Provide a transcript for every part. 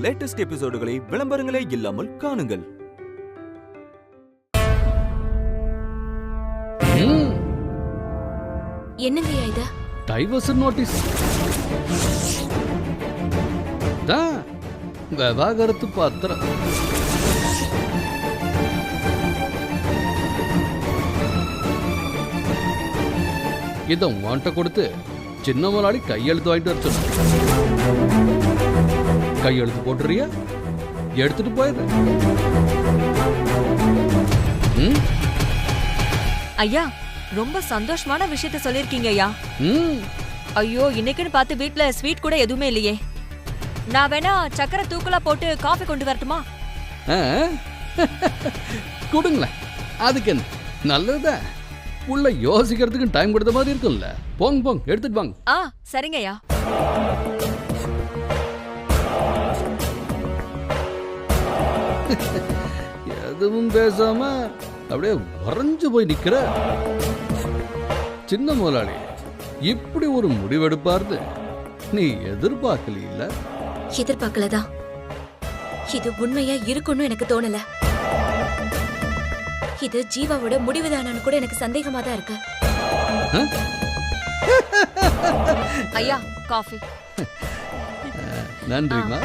Latest எபிசோடுகளை விளம்பரங்களே இல்லாமல் காணுங்கள். என்னங்கய்யா இது? Divorce notice. விவாகரத்து பத்திரம். இத உன்கிட்ட கொடுத்து சின்ன முதலாளி கையெழுத்து வாங்கிட்டு வர சொன்ன. கையெழுத்து போட்டுறியா? எடுத்துட்டு போயிரு. ஐயா, ரொம்ப சந்தோஷமான விஷயத்த சொல்லிருக்கீங்க ஐயா. ஐயோ, இன்னைக்குன்னு பார்த்து வீட்ல ஸ்வீட் கூட எதுவுமே இல்லையே. நான் வேணா சக்கரை தூக்கலா போட்டு காஃபி கொண்டு வரட்டுமா? கொடுங்களேன். அதுக்கு என்ன, நல்லதுதான். உள்ள யோசிக்கிறதுக்கு டைம் கொடுத்த மாதிரி இருக்கும்ல. போங்க போங்க, எடுத்துட்டு வாங்க. சரிங்க ஐயா. எதுவும் பேசாம அப்படியே வரைஞ்சு போய் நிக்கிற. சின்ன முதலாளி இப்படி ஒரு முடிவெடுப்பார்னு நீ எதிர்பார்க்கல? எதிர்பார்க்கலதான். இது உண்மையா இருக்குன்னு எனக்கு தோணல. இது ஜீவாவோட முடிவுதானான்னு கூட எனக்கு சந்தேகமா தான் இருக்கு. ஐயா, காஃபி. நன்றிமா.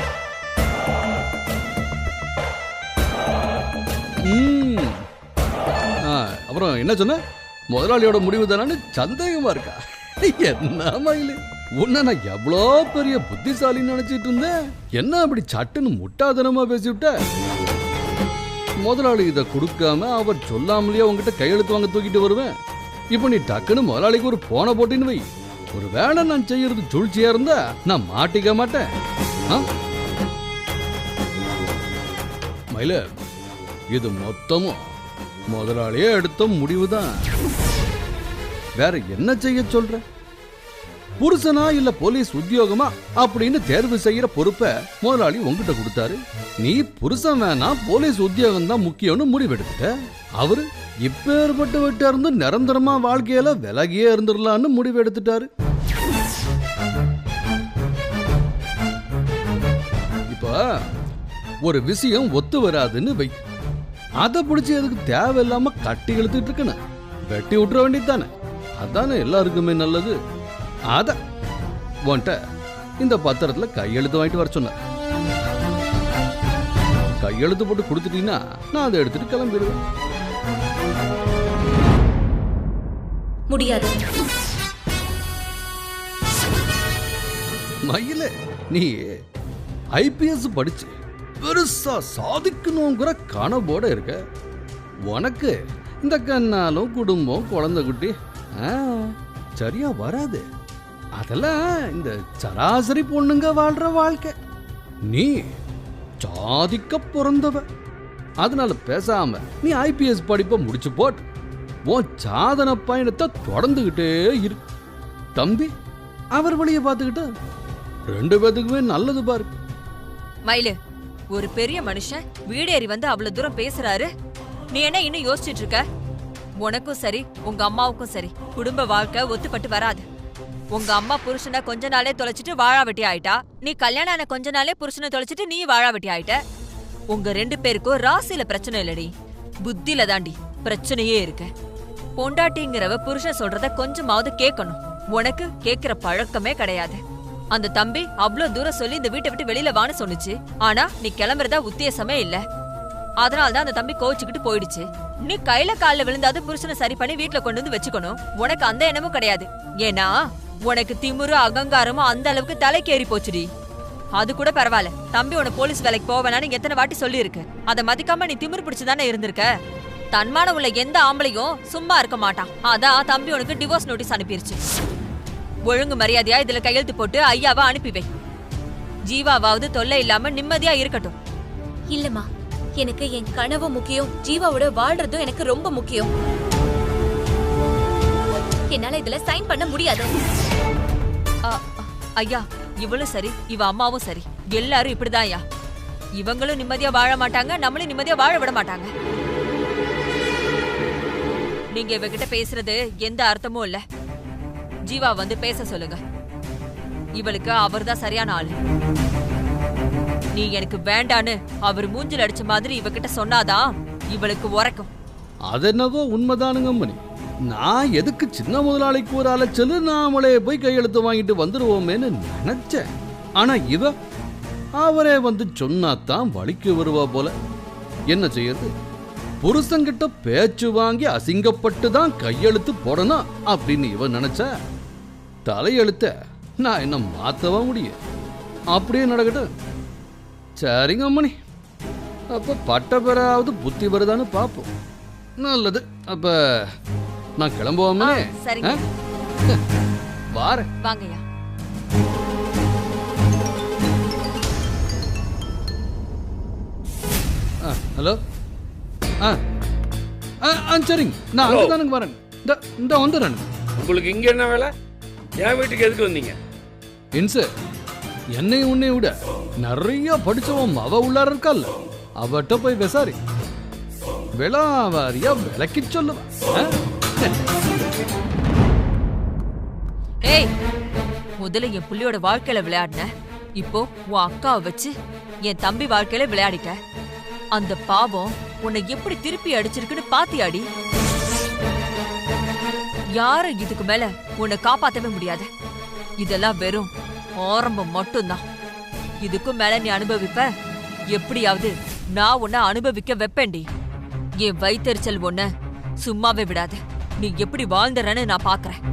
அப்புறம் என்ன சொன்ன? முதலாளியோட முடிவு தானு சந்தேகமா இருக்கா? என்ன மயிலு, உன்ன நான் எவ்வளோ பெரிய புத்திசாலின்னு நினைச்சிட்டு இருந்தேன். என்ன அப்படி சட்டுன்னு முட்டாதனமா பேசிவிட்ட? முதலாளி இதை கொடுக்காம அவர் சொல்லாமலேயே உங்ககிட்ட கையெழுத்து வாங்க தூக்கிட்டு வருவேன். இப்ப நீ டக்குன்னு முதலாளிக்கு ஒரு போனை போட்டின்னு வை. ஒரு வேலை நான் செய்யறது சூழ்ச்சியா இருந்தா நான் மாட்டிக்க மாட்டேன். மயில, இது மொத்தமும் முதலாளியே எடுத்த முடிவுதான். வேற என்ன செய்ய சொல்ற? புருஷனா இல்ல போலீஸ் உத்தியோகமா அப்படின்னு தேர்வு செய்யற பொறுப்பை முதலாளி உங்ககிட்ட கொடுத்தாரு. நீ புருஷன் வேணா போலீஸ் உத்தியோகம் தான் முக்கியம்னு முடிவெடுத்துட்ட. அவரு இப்பேற்பட்டு விட்டு இருந்து நிரந்தரமா வாழ்க்கையில விலகியே இருந்துடலான்னு முடிவு எடுத்துட்டாரு. இப்ப ஒரு விஷயம் ஒத்து வராதுன்னு வை. அதை பிடிச்சி எதுக்கு தேவையில்லாம கட்டி இழுத்துட்டு இருக்கணும்? வெட்டி விட்டுற வேண்டியதானே. அதானே எல்லாருக்குமே நல்லது. அத உன்கிட்ட இந்த பத்திரத்துல கையெழுத்து வாங்கிட்டு வர சொன்ன. கையெழுத்து போட்டு கொடுத்துட்டீங்கன்னா நான் அதை எடுத்துட்டு கிளம்பிடுவேன். முடியாது. மயில, நீ ஐபிஎஸ் படிச்சு பெருசா சாதிக்கணுங்கிற கனவோட இருக்க. உனக்கு இந்த கண்ணாலும் குடும்பம் குழந்தை குட்டி சரியா வராது. அதெல்லாம் இந்த சராசரி பொண்ணுங்க வாழ்ற வாழ்க்கை. நீ சாதிக்க பிறந்தவ. அதனால பேசாம நீ ஐபிஎஸ் படிப்பை முடிச்சு போட்டு உன் சாதன பயணத்தை தொடர்ந்துகிட்டே இரு. தம்பி அவர் வழியை பார்த்துக்கிட்ட ரெண்டு பேத்துக்குமே நல்லது பாரு. மயிலு, ஒரு பெரிய மனுஷன் வீடேறி வந்து அவ்வளவு தூரம் பேசுறாரு. நீ என்ன இன்னும் யோசிச்சுட்டு இருக்க? உனக்கும் சரி உங்க அம்மாவுக்கும் சரி குடும்ப வாழ்க்கை ஒத்துப்பட்டு வராது. உங்க அம்மா புருஷனை கொஞ்ச நாளே தொலைச்சிட்டு வாழா வெட்டி ஆயிட்டா. நீ கல்யாணம் ஆன கொஞ்ச நாளே புருஷனை தொலைச்சிட்டு நீ வாழா வெட்டி ஆயிட்ட. உங்க ரெண்டு பேருக்கும் ராசியில பிரச்சனை இல்லடி, புத்தியில தாண்டி பிரச்சனையே இருக்கு. பொண்டாட்டிங்கிறவ புருஷன் சொல்றத கொஞ்சமாவது கேட்கணும். உனக்கு கேட்கிற பழக்கமே கிடையாது. அந்த தம்பி அவ்வளவு தூரம் சொல்லி இந்த வீட்டை விட்டு வெளியில வான்னு சொன்னுச்சு. ஆனா நீ கிளம்புறதா உத்தேசமே இல்ல. அதனாலதான் அந்த தம்பி கோவிச்சுக்கிட்டு போயிடுச்சு. நீ கையில கால விழுந்தாது புருஷனை சரி பண்ணி வீட்டுல கொண்டு வந்து வச்சுக்கணும். உனக்கு அந்த எண்ணமும் கிடையாது. ஏன்னா உனக்கு திமுரு அகங்காரமும் அந்த அளவுக்கு தலைக்கேறி போச்சுடி. அது கூட பரவாயில்ல, தம்பி உன போலீஸ் வேலைக்கு போவேனான்னு எத்தனை வாட்டி சொல்லி இருக்கு. அதை மதிக்காம நீ திமுரு பிடிச்சுதானே இருந்திருக்க. தன்மான உள்ள எந்த ஆம்பளையும் சும்மா இருக்க மாட்டான். அதான் தம்பி உனக்கு டிவோர்ஸ் நோட்டீஸ் அனுப்பிருச்சு. ஒழுங்கு மரியாதையா இதுல கையெழுத்து போட்டு ஐயாவை அனுப்பி வை. ஜீவாவாவது தொல்லை இல்லாம நிம்மதியா இருக்கட்டும். இல்லம்மா, எனக்கு என் கனவு முக்கியம். ஜீவாவோட வாழ்றதும் எனக்கு ரொம்ப முக்கியம். என்னால இதுல சைன் பண்ண முடியாது. ஐயா, இவளும் சரி இவ அம்மாவும் சரி, எல்லாரும் இப்படிதான் ஐயா. இவங்களும் நிம்மதியா வாழ மாட்டாங்க, நம்மளும் நிம்மதியா வாழ விட மாட்டாங்க. நீங்க இவகிட்ட பேசுறது எந்த அர்த்தமும் இல்ல. ஜீவா வந்து பேச சொல்லுங்க. இவளுக்கு அவர்தான் சரியான ஆளு. நீ எனக்கு வேண்டான்னு அவர் மூஞ்சில் அடிச்ச மாதிரி இவகிட்ட சொன்னாதான் இவளுக்கு உரைக்கும். அது என்னவோ உண்மைதானுங்க அம்மணி. நான் எதுக்கு சின்ன முதலாளிக்கு ஒரு அலைச்சல், நாமளே போய் கையெழுத்து வாங்கிட்டு வந்துருவோமேன்னு நினைச்சேன். ஆனா இவ அவரே வந்து சொன்னாதான் வலிக்கு வருவா போல. என்ன செய்யறது, புருஷன்கிட்ட பேச்சு வாங்கி அசிங்கப்பட்டு தான் கையெழுத்து போடணும் அப்படின்னு இவ நினைச்சா தலையெழுத்த நான் என்ன மாத்தவா முடியும்? அப்படியே நடக்கட்டும். சரிங்க அம்மணி, அப்ப பட்ட பெறாவது புத்தி வருதான்னு பார்ப்போம். நல்லது, அப்ப நான் கிளம்புவோமே. சரிங்க, வாரேன். வாங்கய்யா. ஹலோ. சரிங்க, நான் அங்கே தானுங்க வரேன். இந்த வந்துடுறேன். உங்களுக்கு இங்க என்ன வேலை? என் வீட்டுக்கு எதுக்கு வந்தீங்க? இன்சு, என்னையும் உன்னை விட நிறைய படிச்சவன் அவ உள்ளார இருக்கால, அவட்ட போய் விசாரி. விளாவாரியா விளக்கி சொல்லுவேன். ஏய், முதல்ல என் புள்ளியோட வாழ்க்கையில விளையாடின, இப்போ உன் அக்காவை வச்சு என் தம்பி வாழ்க்கையில விளையாடிட்ட. அந்த பாவம் உன்னை எப்படி திருப்பி அடிச்சிருக்குன்னு பாத்தியாடி? யாரும் இதுக்கு மேல உன்னை காப்பாத்தவே முடியாது. இதெல்லாம் வெறும் ஆரம்பம் மட்டும்தான். இதுக்கும் மேல நீ அனுபவிப்ப. எப்படியாவது நான் உன்னை அனுபவிக்க வைப்பேன்டி. என் வயித்தெரிச்சல் ஒன்ன சும்மாவே விடாது. நீ எப்படி வாழ்ந்துறன்னு நான் பாக்குறேன்.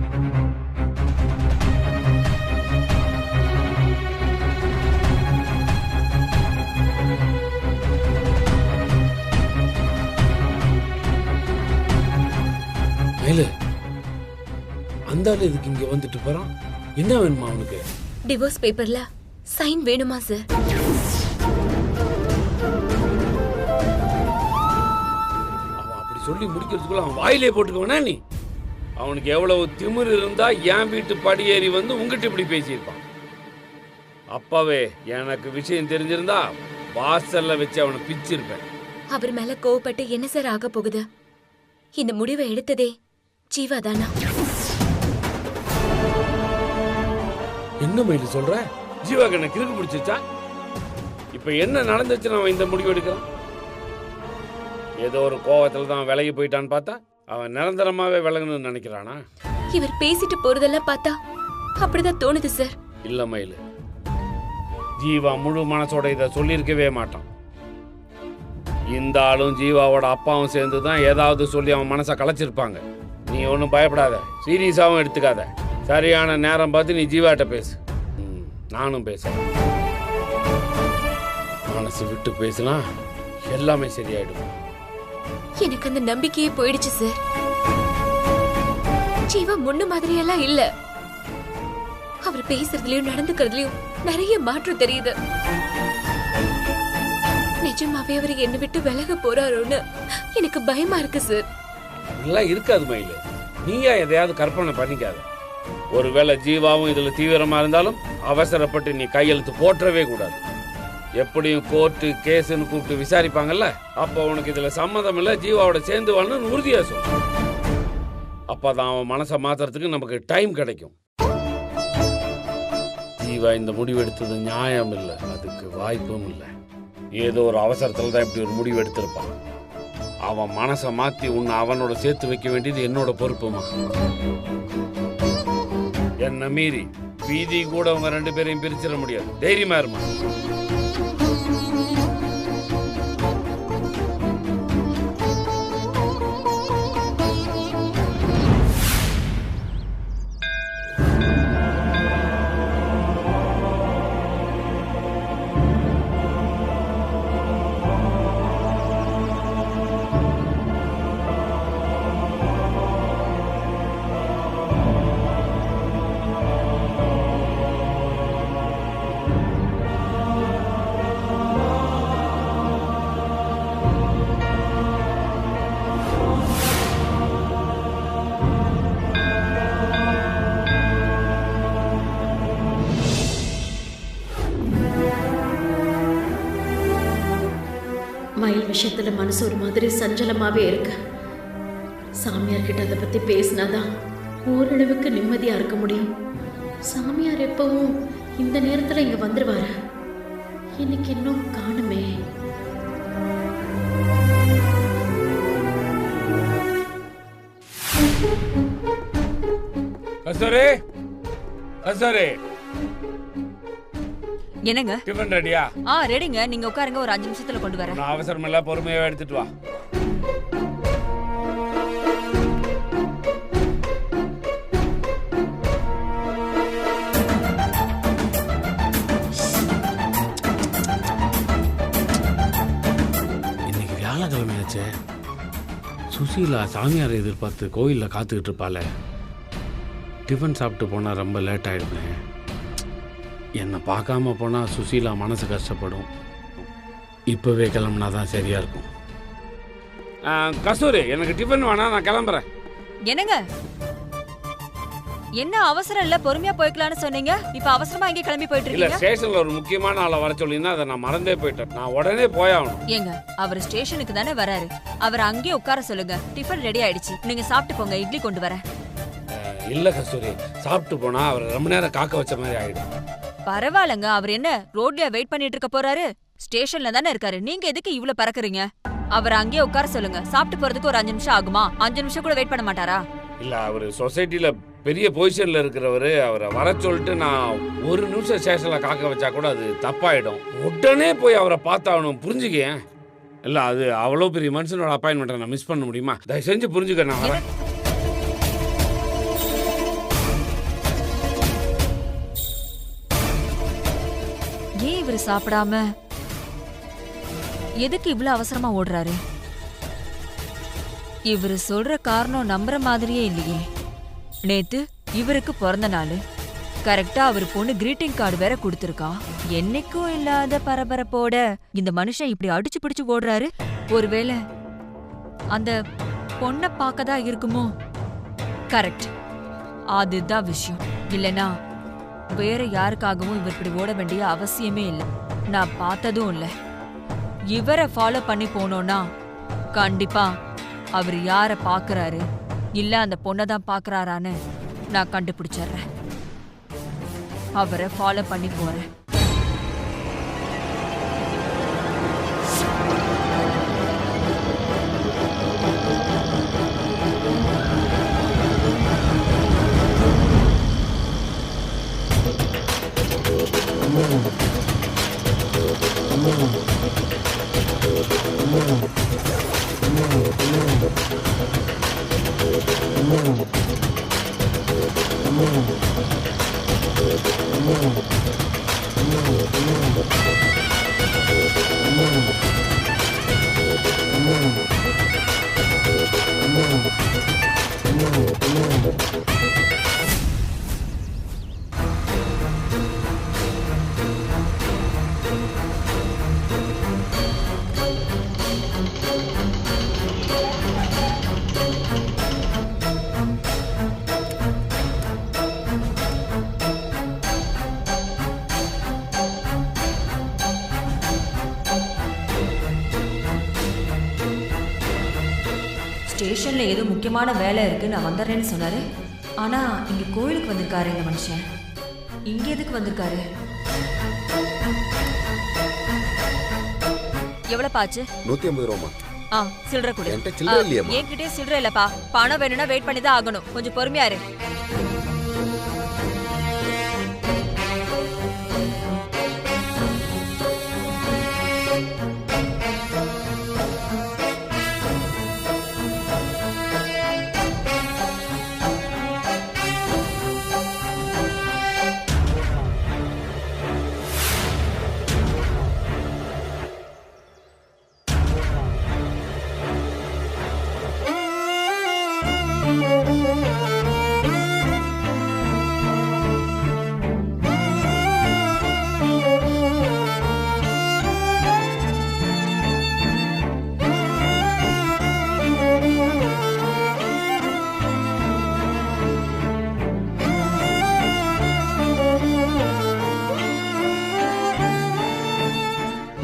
அந்த ஆளு இதுக்கு இங்க வந்துட்டு போறான். என்ன வேணுமா அவனுக்கு? டிவோர்ஸ் பேப்பர்ல சைன் வேணுமா சார்? அவன் அப்படி சொல்லி முடிக்கிறதுக்குள்ள அவன் வாயிலே போட்டுக்கவனா நீ? அவனுக்கு எவ்வளவு திமிரு இருந்தா என் வீட்டு படியேறி வந்து உங்ககிட்ட இப்படி பேசியிருப்பான். அப்பவே எனக்கு விஷயம் தெரிஞ்சிருந்தா வாசல்ல வச்சு அவனை பிச்சிருப்பேன். அவர் மேல கோவப்பட்டு என்ன சார் ஆக போகுது? இந்த முடிவை எடுத்ததே ஜீவா தானா? என்ன மயிலு சொல்ற? ஜீவா கண்ண கிறுக்கு பிடிச்சிச்சா? இப்ப என்ன நடந்துச்சுன்னு அவன் இந்த முடிவு எடுக்கிறான்? ஏதோ ஒரு கோவத்துல தான் விலகி போயிட்டான்னு பார்த்தா அவன் நிரந்தரமாவே விலகணும்னு நினைக்கிறானா? இவர் பேசிட்டு போறதெல்லாம் பார்த்தா அப்படிதான் தோணுது சார். இல்ல மயிலு, ஜீவா முழு மனசோட இதை சொல்லியிருக்கவே மாட்டான். இந்த ஆளும் ஜீவாவோட அப்பாவும் சேர்ந்து தான் ஏதாவது சொல்லி அவன் மனசை கலைச்சிருப்பாங்க. நீ ஒன்றும் பயப்படாத, சீரியஸாகவும் எடுத்துக்காத. சரியான நேரம் பார்த்து நீ ஜீவாட்ட பேசு. நானும் பேசுறேன். மனசு விட்டு பேசினா எல்லாமே சரியாயிடும். எனக்கு அந்த நம்பிக்கையே போயிடுச்சு சார். ஜீவா முன்ன மாதிரியெல்லாம் இல்ல. அவர் பேசுறதுலயும் நடந்துக்கிறதுலயும் நிறைய மாற்றம் தெரியுது. நிஜமாவே அவர் என்ன விட்டு விலக போறாரோன்னு எனக்கு பயமா இருக்கு சார். இதெல்லாம் இருக்காது மயிலு, நீயா எதையாவது கற்பனை பண்ணிக்காத. ஒருவேளை ஜீவாவும் இதுல தீவிரமா இருந்தாலும் அவசரப்பட்டு நீ கையெழுத்து போற்றவே கூடாது. எப்படியும் கோர்ட்டு கேஸ்ன்னு கூப்பிட்டு விசாரிப்பாங்கல்ல, அப்போ உனக்கு இதுல சம்மதம் இல்ல, ஜீவாவோட சேர்ந்து வாழணும்னு உறுதியா சொல்லு. அப்பதான் அவன் மனசை மாத்துறதுக்கு நமக்கு டைம் கிடைக்கும். ஜீவா இந்த முடிவு எடுத்தது நியாயம் இல்லை, அதுக்கு வாய்ப்பும் இல்லை. ஏதோ ஒரு அவசரத்துல தான் இப்படி ஒரு முடிவு எடுத்திருப்பான். அவன் மனசை மாத்தி உன்னை அவனோட சேர்த்து வைக்க வேண்டியது என்னோட பொறுப்புமா. என்ன மீறி வீதி கூட அவங்க 2 பேரையும் பிரிச்சிட முடியாது. தைரியமா இருமா. மயில் விஷயத்துல மனசு ஒரு மாதிரி சஞ்சலமாவே இருக்கு. சாமியார் கிட்ட அதை பத்தி பேசினாதான் ஓரளவுக்கு நிம்மதியா இருக்க முடியும். சாமியார் எப்பவும் இந்த நேரத்துல இங்க வந்துருவாரு. இன்னைக்கு இன்னும் காணுமே. கஸ்தூரி, கஸ்தூரி, என்னங்க? டிஃபன் ரெடியா? ரெடிங்க. நீங்க உட்காருங்க, ஒரு 5 நிமிஷத்துல கொண்டு வரேன். நான் அவசரம் இல்ல, பொறுமையாவே எடுத்துட்டு வா. இன்னைக்கு வியாழக்கிழமையாச்சே. சுசீலா சாமியாரை எதிர்பார்த்து கோயிலில் காத்துக்கிட்டு இருப்பாளே. டிஃபன் சாப்பிட்டு போனால் ரொம்ப லேட் ஆகிடுமே. என்னை பார்க்காம போனால் சுசீலா மனசு கஷ்டப்படும். இப்போவே கிளம்புனா தான் சரியாக இருக்கும். கஸ்தூரி, எனக்கு டிஃபன் வேணாம், நான் கிளம்புறேன். என்னங்க? என்ன அவசரம் இல்ல, பொறுமையா போய்க்கலாம்னு சொன்னீங்க. இப்ப அவசரமா இங்கே கிளம்பி போயிட்டு இல்ல, இருக்கீங்க. ஸ்டேஷன்ல ஒரு முக்கியமான ஆளை வர சொல்லியிருந்தா அதை நான் மறந்தே போயிட்டேன். நான் உடனே போயாகணும். ஏங்க, அவர் ஸ்டேஷனுக்கு தானே வராரு, அவர் அங்கேயே உட்கார சொல்லுங்க. டிஃபன் ரெடி ஆயிடுச்சு, நீங்க சாப்பிட்டு போங்க. இட்லி கொண்டு வரேன். இல்ல கஸ்தூரி, சாப்பிட்டு போனா அவர் ரொம்ப நேரம் காக்க வச்ச மாதிரி ஆயிடும். பரவாயில்லங்க, அவர் என்ன ரோட்ல வெயிட் பண்ணிட்டு இருக்க போறாரு? ஸ்டேஷன்ல தானே இருக்காரு, நீங்க எதுக்கு இவ்ளோ பறக்குறீங்க? அவர் அங்கேயே உட்கார சொல்லுங்க. சாப்பிட்டு போறதுக்கு ஒரு 5 நிமிஷம் ஆகுமா? 5 நிமிஷம் கூட வெயிட் பண்ண மாட்டாரா? இல்ல, அவரு சொசைட்டில பெரிய பொசிஷன்ல இருக்கிறவரு. அவரை வர சொல்லிட்டு நான் 1 நிமிஷம் ஸ்டேஷன்ல காக்க வச்சா கூட அது தப்பாயிடும். உடனே போய் அவரை பார்த்தாகணும், புரிஞ்சுக்க. இல்ல, அது அவ்வளவு பெரிய மனுஷனோட அப்பாயின்மெண்ட்டை நான் மிஸ் பண்ண முடியுமா? தயவு செஞ்சு புரிஞ்சுக்க, நான் வரேன். ஏன் இவரு சாப்பிடாம எதுக்கு இவ்ளோ அவசரமா ஓடுறாரு? இவரு சொல்ற காரணம் நம்புற மாதிரியே இல்லையே. நேத்து இவருக்கு பிறந்த நாள், கரெக்டா அவர் பொண்ணு கிரீட்டிங் கார்டு வேற கொடுத்திருக்கா. என்னைக்கும் இல்லாத பரபரப்போட இந்த மனுஷன் இப்படி அடிச்சு பிடிச்சு ஓடுறாரு. ஒருவேளை அந்த பொண்ணை பார்க்கதா இருக்குமோ? கரெக்ட், அதுதான் விஷயம். இல்லனா வேற யாருக்காகவும் இவர் இப்படி ஓட வேண்டிய அவசியமே இல்லை. நான் பார்த்ததும் இல்லை. இவரை ஃபாலோ பண்ணி போனோம்னா கண்டிப்பா அவர் யார பாக்குறாரு, இல்ல அந்த பொண்ணை தான் பாக்குறாரான்னு நான் கண்டுபிடிச்சிடுறேன். அவரை ஃபாலோ பண்ணி போறேன். ஸ்டேஷன்ல ஏதோ முக்கியமான வேலை இருக்கு, நான் வந்துடுறேன்னு சொன்னாரு. ஆனா இங்க கோயிலுக்கு வந்திருக்காரு இந்த மனுஷன். இங்க எதுக்கு வந்திருக்காரு? எவ்வளவு பாச்சு? 150 ரூபா. சில்லற கொடு. என்கிட்ட சில்லற இல்லையேம்மா. என்கிட்ட சில்லற இல்லப்பா. பணம் வேணும்னா வெயிட் பண்ணி தான் ஆகணும். கொஞ்சம் பொறுமையா இரு.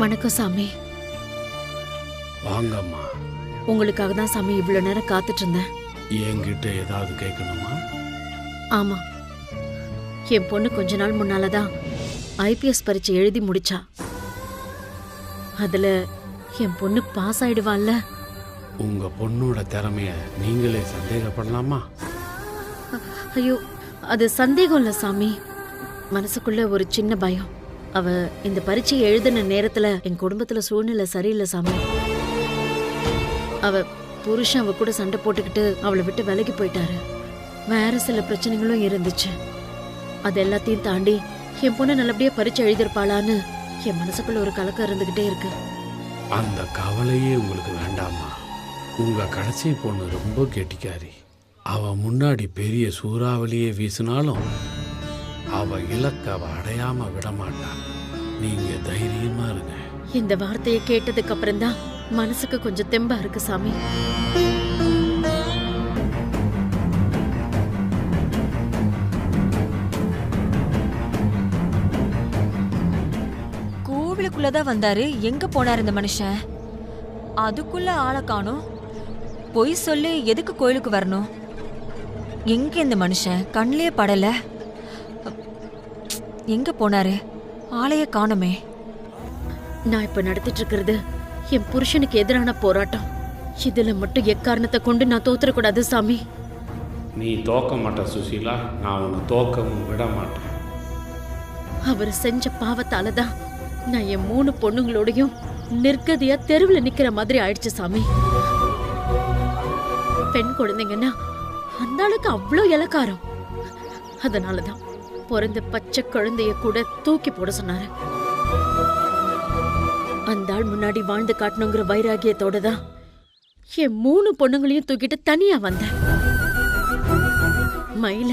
வணக்கம் சாமி. வாங்கம்மா. உங்களுக்காக தான் சாமி இவ்வளவு நேரம் காத்துட்டு இருந்தேன். என்கிட்ட ஏதாவது கேட்கணுமா? ஆமா, என் பொண்ணு கொஞ்ச நாள் முன்னாலதான் IPS பரீட்சை எழுதி முடிச்சா. அதுல என் பொண்ணு பாஸ் ஆயிடுவாள்ல. உங்க பொண்ணோட திறமைய நீங்களே சந்தேகப்படலாமா? ஐயோ, அது சந்தேகம் இல்ல சாமி. மனசுக்குள்ள ஒரு சின்ன பயம். அவ இந்த பரீட்சையை எழுதின நேரத்துல என் குடும்பத்துல சூழ்நிலை சரியில்லை சாமி. அவ புருஷன் அவ கூட சண்டை போட்டுக்கிட்டு அவளை விட்டு விலகி போயிட்டாரு. வேற சில பிரச்சனைகளும் இருந்துச்சு. அது எல்லாத்தையும் தாண்டி என் பொண்ணு நல்லபடியா பரீட்சை எழுதிருப்பாளான்னு என் மனசுக்குள்ள ஒரு கலக்கம் இருந்துகிட்டே இருக்கு. அந்த கவலையே உங்களுக்கு வேண்டாமா? உங்க கடைசி பொண்ணு ரொம்ப கெட்டிக்காரி. அவ முன்னாடி பெரிய சூறாவளியே வீசினாலும் அவ இலக்க அவ அடையாம விடமாட்டா. நீங்க தைரியமா இருங்க. இந்த வார்த்தையை கேட்டதுக்கு அப்புறம் தான் மனசுக்கு கொஞ்சம் தெம்பா இருக்கு சாமி. கோவிலுக்குள்ளதான் வந்தாரு. எங்க போனாரு இந்த மனுஷன்? அதுக்குள்ள ஆளை காணோம். பொய் சொல்லி எதுக்கு கோயிலுக்கு வரணும்? எங்க இந்த மனுஷன்? கண்ணிலே படல. எங்க போனாரு? ஆளைய காணுமே. நான் இப்ப நடத்திட்டு இருக்கிறது என் புருஷனுக்கு எதிரான போராட்டம். இதுல மட்டும் எக்காரணத்தை கொண்டு நான் தோத்துறக்கூடாது சாமி. நீ தோக்க மாட்ட சுசீலா. நான் உன்னை தோக்கவும் விட மாட்டேன். அவர் செஞ்ச பாவத்தாலதான் நான் என் 3 பொண்ணுங்களோடையும் நிர்கதியா தெருவில் நிக்கிற மாதிரி ஆயிடுச்சு சாமி. பெண் குழந்தைங்கன்னா அந்த ஆளுக்கு அவ்வளோ இலக்காரம். அதனாலதான் பிறந்த பச்சை குழந்தைய கூட தூக்கி போட சொன்னாரு. அந்த ஆள் முன்னாடி வாழ்ந்து காட்டணுங்கிற வைராகியத்தோட தான் என் 3 பொண்ணுங்களையும் தூக்கிட்டு தனியா வந்தேன். மயில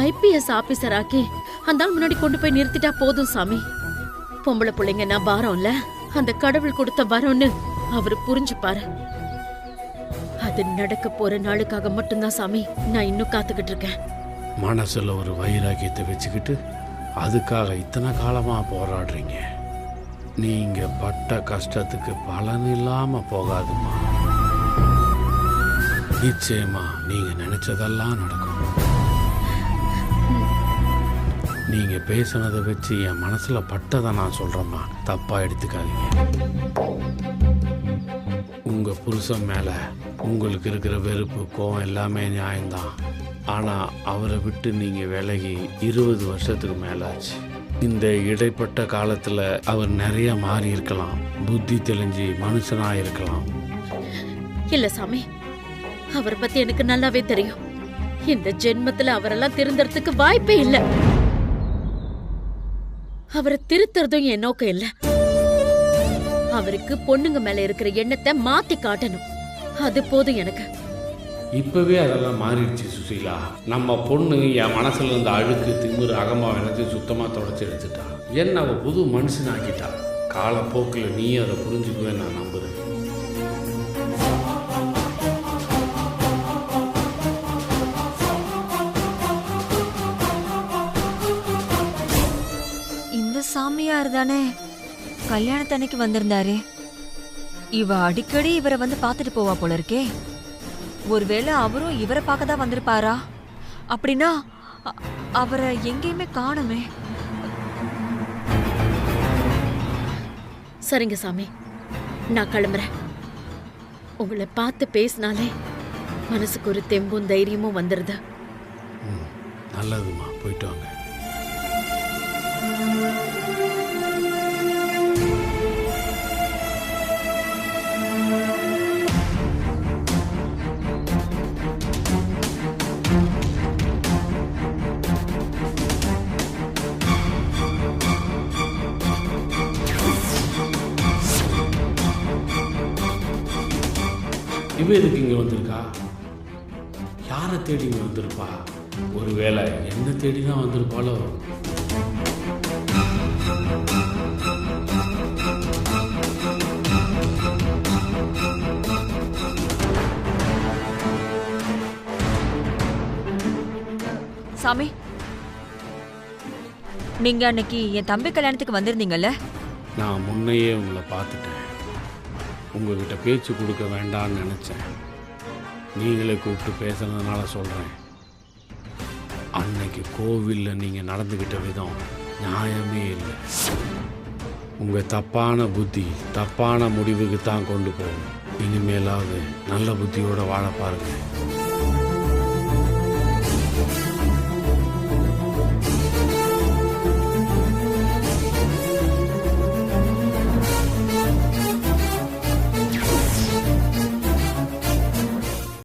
IPS ஆபீசர் ஆக்கி அந்த ஆள் முன்னாடி கொண்டு போய் நிறுத்திட்டா போதும் சாமி. பொம்பளை பிள்ளைங்க நான் பாரம்ல, அந்த கடவுள் கொடுத்த வரம்னு அவரு புரிஞ்சுப்பாரு. அது நடக்க போற நாளுக்காக மட்டும்தான் சாமி நான் இன்னும் காத்துக்கிட்டு இருக்கேன். மனசுல ஒரு வைராகியத்தை வச்சுக்கிட்டு அதுக்காக இத்தனை காலமா போராடுறீங்க. நீங்க பட்ட கஷ்டத்துக்கு பலன் இல்லாம போகாதுமா. நிச்சயமா நீங்க நினைச்சதெல்லாம் நடக்கும். நீங்க பேசுனதை வச்சு என் மனசுல பட்டதை நான் சொல்றேம்மா, தப்பா எடுத்துக்காதீங்க. உங்க புருஷன் மேல உங்களுக்கு இருக்கிற வெறுப்பு, கோவம் எல்லாமே நியாயம்தான். ஆனா அவரை விட்டு நீங்க விலகி 20 வருஷத்துக்கு மேலாச்சு. இந்த இடைப்பட்ட காலத்துல அவர் நிறைய மாறி இருக்கலாம், புத்தி தெளிஞ்சு மனுஷனா இருக்கலாம். இல்ல சாமி, அவரை பத்தி எனக்கு நல்லாவே தெரியும். இந்த ஜென்மத்துல அவரெல்லாம் திருந்தறதுக்கு வாய்ப்பே இல்ல. அவரை திருத்துறதும் என் நோக்கம் இல்ல. அவருக்கு பொண்ணுங்க மேல இருக்கிற எண்ணத்தை மாத்தி காட்டணும். அது போதும் எனக்கு. இப்பவே அதெல்லாம் மாறிடுச்சு சுசீலா. நம்ம பொண்ணு என் மனசுல இருந்த அழுக்கு, திமிரு, அகமா எல்லாத்தையும் சுத்தமா தொடச்சி எடுத்துட்டா. என்ன அவ புது மனுஷன் ஆக்கிட்டா. காலப்போக்கில் நீ அதை புரிஞ்சுக்குவேன் நான் நம்புறேன். இந்த சாமியார் தானே கல்யாணத்தன்னைக்கு வந்திருந்தாரு. இவ அடிக்கடி இவரை வந்து பாத்துட்டு போவா போல இருக்கே. ஒருவேளை அவரும் இவரை பார்க்க தான் வந்திருப்பாரா? அப்படின்னா அவரை எங்கேயுமே காணுமே. சரிங்க சாமி, நான் கிளம்புறேன். உங்களை பார்த்து பேசினாலே மனசுக்கு ஒரு தெம்பும் தைரியமும் வந்துருது. நல்லதுமா, போயிட்டு வாங்க. இவ எதுக்கு இங்க வந்திருக்கா? யாரை தேடி இங்க வந்திருப்பா? ஒருவேளை என்ன தேடி தான் வந்திருப்பாளோ? சாமி, நீங்க அன்னைக்கு என் தம்பி கல்யாணத்துக்கு வந்திருந்தீங்கல்ல? நான் முன்னையே உங்களை பார்த்துட்டேன். உங்ககிட்ட பேச்சு கொடுக்க வேண்டாம்னு நினச்சேன். நீங்களே கூப்பிட்டு பேசுனதுனால சொல்கிறேன். அன்னைக்கு கோவிலில் நீங்கள் நடந்துக்கிட்ட விதம் நியாயமே இல்லை. உங்க தப்பான புத்தி தப்பான முடிவுக்கு தான் கொண்டு போகும். இனிமேலாவது நல்ல புத்தியோட வாழ பாருங்க.